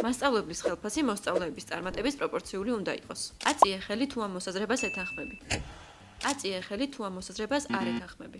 მასწავლებლის ხელფასი მოსწავლეების წარმატების პროპორციული უნდა იყოს. აწიე ხელი თუ ამ მოსაზრებას ეთანხმები. აწიე ხელი თუ ამ მოსაზრებას არ ეთანხმები.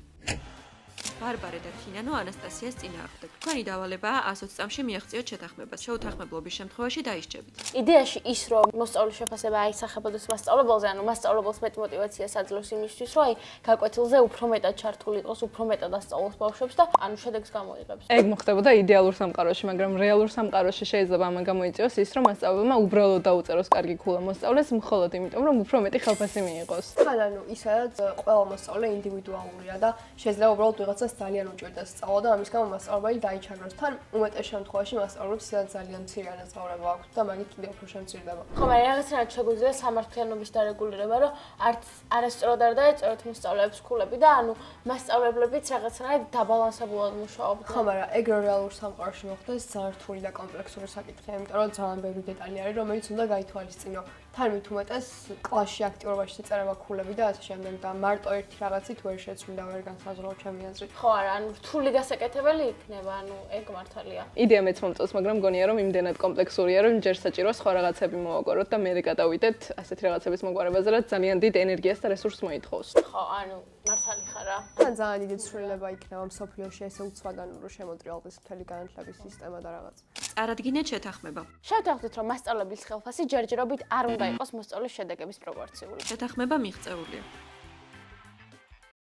ბარბარე და თინანო ანასტასიას წინააღმდეგ. თქვენი დავალებაა 120 წამში მიაღწიოთ შეთანხმებას. შეუთანხმებლობის შემთხვევაში დაისჯებით. იდეაში ის რომ მოსწავლის შეფასება აისახებოდეს მასწავლებელზე, ანუ მასწავლებელს მეტ მოტივაციას აძლევს იმისთვის, რომ გაკვეთილზე უფრო მეტად ჩართული იყოს, უფრო მეტად ასწავლოს ბავშვებს და ანუ შედეგს გამოიღებს. ეგ მოხდებოდა იდეალურ სამყაროში, მაგრამ რეალურ სამყაროში შეიძლება ამან გამოიწვიოს ის, რომ მასწავლებელმა უბრალოდ დაუწეროს კარგი ქულა მოსწავლეს, მხოლოდ იმიტომ, რომ უფრო მეტი ხელფასი მიიღოს. თან ანუ ისედაც ყველა მოსწავლე ინდივიდუალურია და შეიძლება უბრალოდ ვიღაცას ძალიან უჭირდეს სწავლა და ამის გამო მასწავლებელი დაიჩაგროს. თან უმეტეს შემთხვევაში მასწავლებლებს ისედაც ძალიან მცირე ანაზღაურება აქვთ და მაგით კიდევ უფრო შემცირდება. ხო, მაგრამ რაღაცნაირად შეგვიძლია სამართლიანობის დარეგულირება, რომ არასწორად არ დაეწეროთ მოსწავლეებს ქულები და ანუ მასწავლებლებიც რაღაცნაირად დაბალანსებულად მუშაობდნენ. ხო, მაგრამ ეგ რო რეალურ სამყაროში მოხდეს, ძალიან რთული და კომპლექსური საკითხია, იმიტომ რომ ძალიან ბევრი დეტალი არის, რომელიც უნდა გაითვალისწინო. თან მით უმეტეს კლასში აქტიურობაში შეწერება ქულები და ასე შემდეგ და მარტო ერთი რაღაცით ვერ შეცვლილა, ვერ განსაზღვრო ჩემი აზრით. ხო, არა, ანუ რთული გასაკეთებელი იქნება, ანუ ეგ მართალია. იდეა მეც მომწონს, მაგრამ მგონია რომ იმდენად კომპლექსურია, რომ ჯერ საჭიროა სხვა რაღაცები მოვაგვაროთ და მე გადავიდეთ ასეთი რაღაცების მოგვარებაზე, რაც ძალიან დიდ ენერგიას და რესურსს მოითხოვს. ხო, ანუ მართალი ხარ რა. თან ძალიან დიდი ცვლილება იქნება მსოფლიოში ესე უცბაგან რომ შემოტრიალდეს მთელი განათლების სისტემა და რაღაც. წარადგინეთ შეთანხმება. შევთანხმდით, რომ მასწავლებლის ხელფასი ჯერჯერობით არ უნდა იყოს მოსწავლის შედეგების პროპორციული. შეთანხმება მიღწეულია.